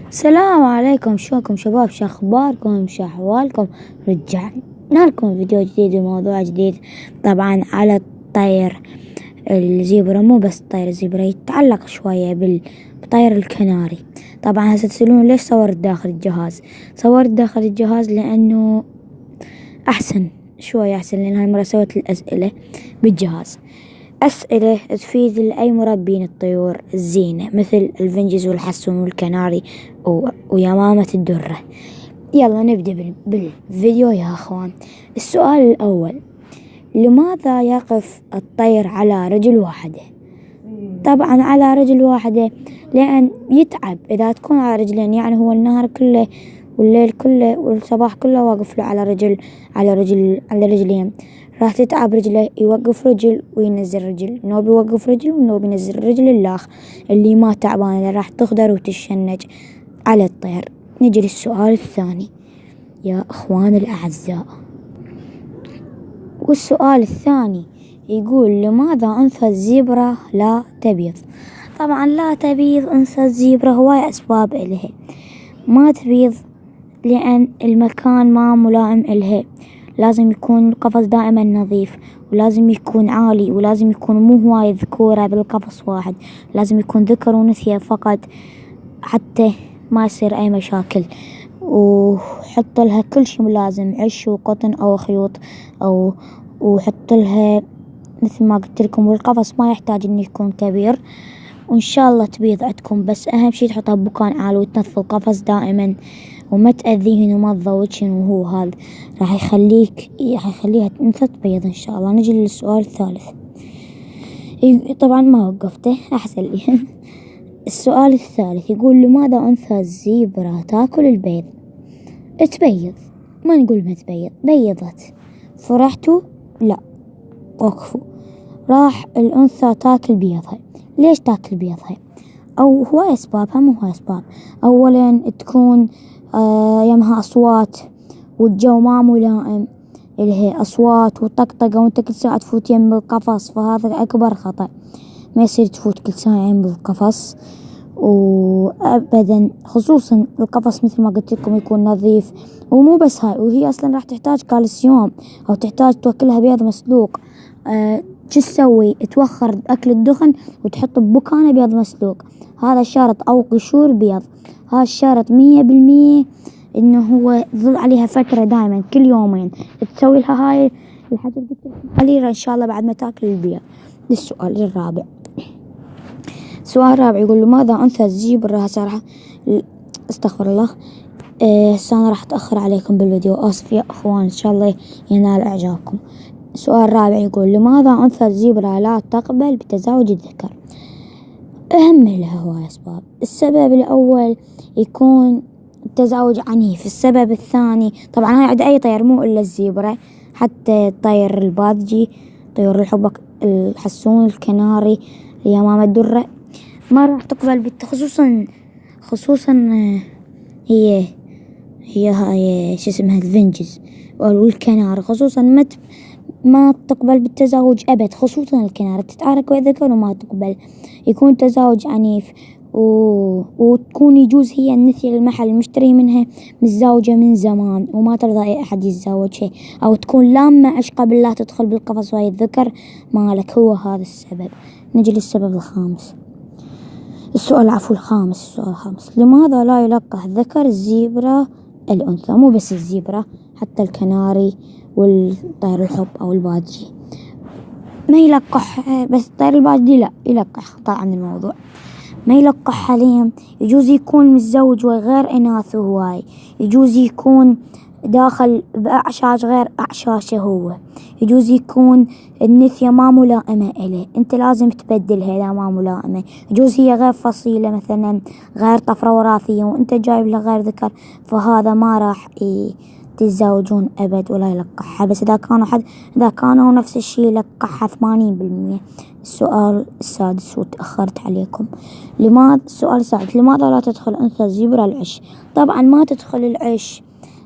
السلام عليكم، شلونكم شباب؟ شو اخباركم؟ شو احوالكم؟ رجعنا لكم فيديو جديد وموضوع جديد. طبعا على الطير الزيبرا، مو بس طير الزيبرا، يتعلق شوية بالطير الكناري. طبعا هسه تسألون ليش صورت داخل الجهاز؟ صورت داخل الجهاز لأنه أحسن، شوية أحسن، لأن هاي مرة سويت الأسئلة بالجهاز. أسئلة تفيد لأي مربين الطيور الزينة، مثل الفنجز والحسون والكناري ويمامة الدرة. يلا نبدأ بالفيديو يا أخوان. السؤال الأول: لماذا يقف الطير على رجل واحدة؟ طبعا على رجل واحدة لأن يتعب إذا تكون على رجلين، يعني هو النهار كله والليل كله والصباح كله واقف له على رجلين، راح تتعب رجله. يوقف رجل وينزل رجل، نوب يوقف رجل ونوب ينزل رجل الآخر. اللي ما تعبانة راح تخضر وتشنج على الطير. نجي للسؤال الثاني يا أخوان الأعزاء، والسؤال الثاني يقول: لماذا أنثى الزبرة لا تبيض؟ طبعا لا تبيض أنثى الزبرة هواي أسباب إلها. ما تبيض لأن المكان ما ملائم إلها، لازم يكون القفص دائما نظيف، ولازم يكون عالي، ولازم يكون مو هواي ذكورة بالقفص واحد، لازم يكون ذكر ونثية فقط حتى ما يصير أي مشاكل. وحط لها كل شي لازم، عش وقطن أو خيوط وحط لها مثل ما قلت لكم. والقفص ما يحتاج إنه يكون كبير، وإن شاء الله تبيض عندكم. بس أهم شي تحطها بمكان عالي وتنظف القفص دائما، وما تأذيهن وما تضوجهن، وهو هذا راح يخليها أنثى تبيض إن شاء الله. نجي للسؤال الثالث. طبعا ما وقفته، أحسن لي. السؤال الثالث يقول: لماذا أنثى الزيبرا تاكل البيض؟ تبيض، ما نقول ما تبيض، بيضت. فرحتوا؟ لا، وقفوا. راح الأنثى تاكل بيضها. ليش تاكل بيضها؟ أو هو أسبابها، مو هو أسباب. أولا تكون يمها أصوات والجو ما ملائم، اللي هي أصوات وطقطقة وانت كل ساعة تفوت يم بالقفص، فهذا أكبر خطأ. ما يصير تفوت كل ساعة يم بالقفص وأبدا، خصوصا القفص مثل ما قلت لكم يكون نظيف. ومو بس هاي، وهي أصلا راح تحتاج كالسيوم، أو تحتاج توكلها بيض مسلوق. شو تسوي؟ توخر أكل الدخن وتحط ببكانة بيض مسلوق. هذا شرط، أو قشور بيض. هذا الشرط 100% إنه هو ظل عليها فترة دائما، كل يومين تسوي لها هاي الحاجة قليلة إن شاء الله بعد ما تاكل البيض. للسؤال الرابع. السؤال الرابع يقول: لماذا أنثى الزيبرا صراحة استغفر الله. أنا راح أتأخر عليكم بالفيديو، آسف يا أخوان، إن شاء الله ينال إعجابكم. السؤال الرابع يقول: لماذا أنثى الزيبرا لا تقبل بتزاوج الذكر؟ أهم لها هواي أسباب. السبب الأول يكون التزاوج عنيف. السبب الثاني، طبعا هاي عند أي طير مو إلا الزيبرا، حتى طير البادجي، طيور الحبك، الحسون، الكناري، اليمامة الدرة، ما راح تقبل خصوصا هي هاي شو اسمها الفنجز والكنار، خصوصا ما تقبل بالتزاوج أبد. خصوصا الكنار تتعارك ويا ذكر وما تقبل، يكون تزاوج عنيف. وتكون يجوز هي النثية المحل المشتري منها متزاوجة من زمان وما ترضى أي أحد يتزاوجها، أو تكون لامة عشقة بالله تدخل بالقفص ويا الذكر مالك. هو هذا السبب. نجي للسبب الخامس. السؤال الخامس: لماذا لا يلقح ذكر الزيبرا الأنثى؟ مو بس الزيبرا، حتى الكناري والطير الحب أو البادجي ما يلقح. بس طير البادجي لا يلقح، خطأ عن الموضوع. ما يلقح حاليا. يجوز يكون متزوج وغير إناثه هواي، يجوز يكون داخل بأعشاش غير أعشاشه هو، يجوز يكون النثية ما ملائمة إليه، أنت لازم تبدلها إذا ما ملائمة. يجوز هي غير فصيلة، مثلا غير طفرة وراثية، وأنت جايب له غير ذكر، فهذا ما راح تتزوجون أبد ولا يلقحها. بس إذا كانوا نفس الشيء يلقحها 80%. السؤال السادس وتأخرت عليكم. السؤال السادس: لماذا لا تدخل أنثى الزبرة العش؟ طبعا ما تدخل العش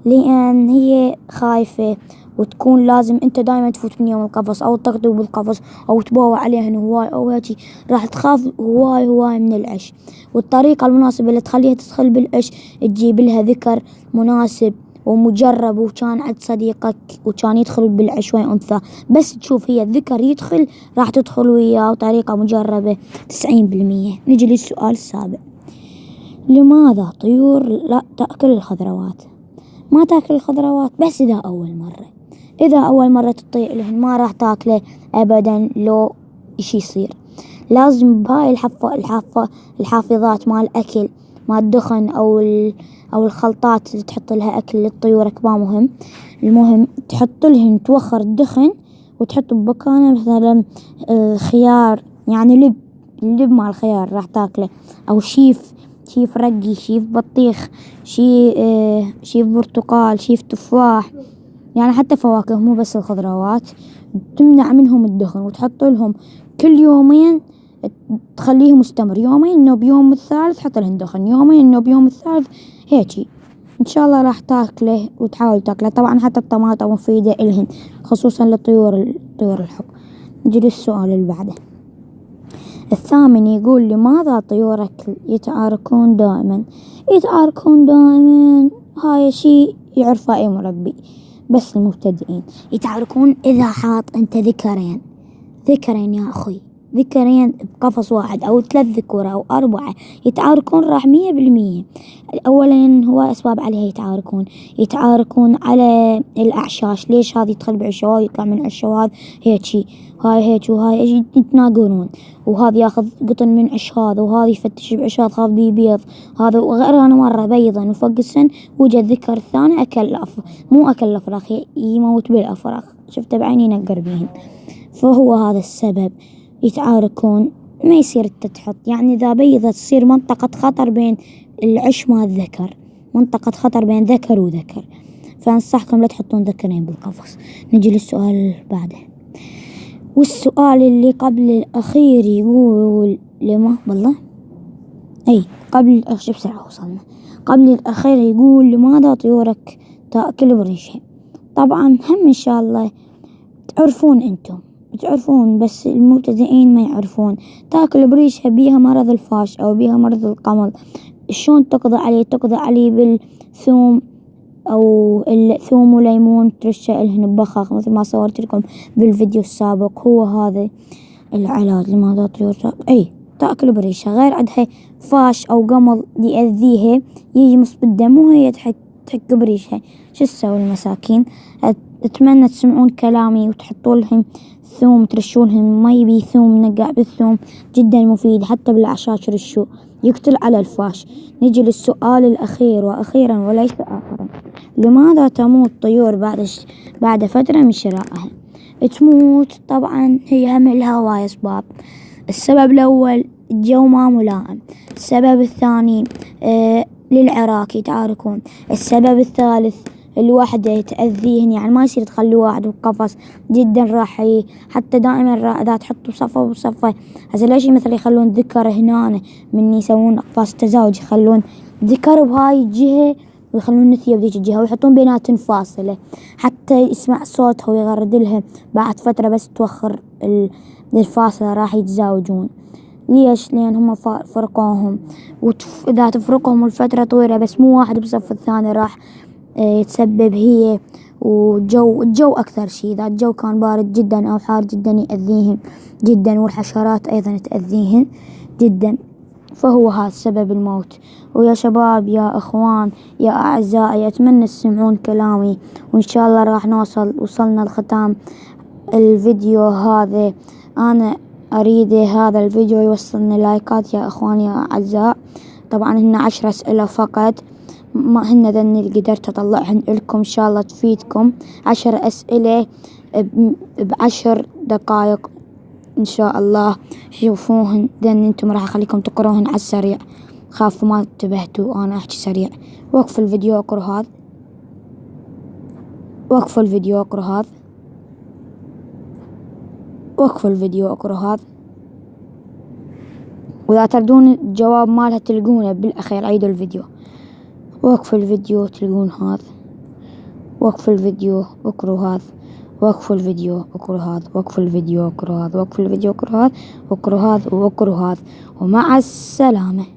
لأن هي خايفة وتكون لازم انت دايما تفوت من يوم القفص او تطقطق بالقفص او تبوع عليهن هواي او هيجي، راح تخاف هواي من العش. والطريقة المناسبة اللي تخليها تدخل بالعش تجيب لها ذكر مناسب ومجرب، وكان عند صديقك وكان يدخل بالعش ويا أنثى، بس تشوف هي الذكر يدخل راح تدخل وياه، وطريقة مجربة 90%. نجي للسؤال السابع: لماذا طيور لا تأكل الخضروات؟ ما تاكل الخضروات بس إذا أول مرة تطيع لهن ما راح تاكله أبدا لو إشي يصير. لازم بهاي الحافظات مال الأكل، مال الدخن أو الخلطات اللي تحط لها أكل للطيور ما المهم تحط لهن توخر الدخن وتحط بمكانه مثلا خيار، يعني لب مع الخيار راح تاكله، أو شيف رقي، شيف بطيخ، شيف برتقال، شيف تفاح، يعني حتى فواكه مو بس الخضروات. تمنع منهم الدخن وتحط لهم كل يومين، تخليه مستمر، يومين انه بيوم الثالث حط لهم دخن، يومين انه بيوم الثالث، هيجي ان شاء الله راح تاكله وتحاول تاكله. طبعا حتى الطماطم مفيدة الهن خصوصا لطيور الحب. نجي للسؤال اللي بعده الثامن، يقول لماذا طيورك يتعاركون دائما؟ هاي شيء يعرفه اي مربي، بس المبتدئين يتعاركون إذا حاط أنت ذكرين يا أخوي، ذكرين بقفص واحد أو 3 ذكور أو 4 يتعاركون راح 100%. أولا هو أسباب عليها يتعاركون على الأعشاش. ليش هذا يدخل بعشة وهذا يطلع من عشة وهذا هيك وهاي يتناقرون، وهذا ياخذ قطن من عش هذا، وهذا يفتش بعش هذا خاف بيبيض هذا. وغير أنا مرة بيضا وفوق السن وجد ذكر الثاني مو أكل الأفراخ، يموت بالأفراخ، شفته بعيني نقر بيهن. فهو هذا السبب يتعاركون، ما يصير تحط، يعني إذا بيضة تصير منطقة خطر بين العش مع الذكر، منطقة خطر بين ذكر وذكر، فأنصحكم لا تحطون ذكرين بالقفص. نجي للسؤال اللي بعده، والسؤال اللي قبل الأخير يقول قبل الأخير يقول لماذا طيورك تأكل بريشها؟ طبعا هم إن شاء الله تعرفون بس المبتدئين ما يعرفون. تاكل بريشها بيها مرض الفاش أو بيها مرض القمل. شلون تقضي عليه بالثوم أو الثوم وليمون ترشه إلهن ببخاخ مثل ما صورت لكم بالفيديو السابق. هو هذا العلاج لماذا طيور تأكل بريشها. غير عندها فاش أو قمل يأذيها يجمس بالدم وهي تحك بريشها، شو تسوي المساكين؟ أتمنى تسمعون كلامي وتحطوا لهم ثوم، ترشونهم مي بثوم، نقع بالثوم جدا مفيد، حتى بالأعشاش رشوا يقتل على الفاش. نجي للسؤال الأخير وأخيرا وليس آخرا، لماذا تموت طيور بعد فترة من شرائها؟ تموت طبعا هي هم لها هواي أسباب. السبب الأول الجو ما ملائم، السبب الثاني للعراك يتعاركون، السبب الثالث الوحدة تأذيهن، يعني ما يصير تخلي واحد بقفص جدا راح حتى دائما إذا تحطوا بصفة هسه ليش مثل يخلون ذكر هنا من يسوون أقفاص تزاوج، يخلون ذكر بهاي الجهة ويخلون نثية بذيك الجهة ويحطون بيناتهم فاصلة حتى يسمع صوتها ويغرد لها. بعد فترة بس توخر الفاصلة راح يتزاوجون. ليش؟ لأن هم فرقوهم، وإذا تفرقهم الفترة طويلة بس مو واحد بصف الثاني راح يتسبب هي الجو أكثر شيء. إذا الجو كان بارد جدا أو حار جدا يأذيهم جدا، والحشرات أيضا تأذيهم جدا، فهو هذا سبب الموت. ويا شباب يا أخوان يا أعزائي أتمنى تسمعون كلامي، وإن شاء الله راح وصلنا لختام الفيديو هذا. أنا أريد هذا الفيديو يوصلنا لايكات يا أخواني يا أعزاء. طبعا هن 10 أسئلة فقط، ما هن ذني اللي قدرت أطلعهن لكم، إن شاء الله تفيدكم. 10 أسئلة ب10 دقائق إن شاء الله. شوفوهن ذن انتم راح أخليكم تقروهن على السريع، خافوا ما انتبهتوا أنا أحكي سريع. وقف الفيديو اقروا هذا، وقف الفيديو اقروا هذا، وإذا تردون الجواب مالها تلقونه بالأخير. عيدوا الفيديو، وقف الفيديو تلقون هذا، وقف الفيديو، اقروا هذا، وقف الفيديو، اقروا هذا، وقف الفيديو، اقروا هذا، وقف الفيديو، اقروا هذا، واقروا هذا، واقروا هذا، ومع السلامة.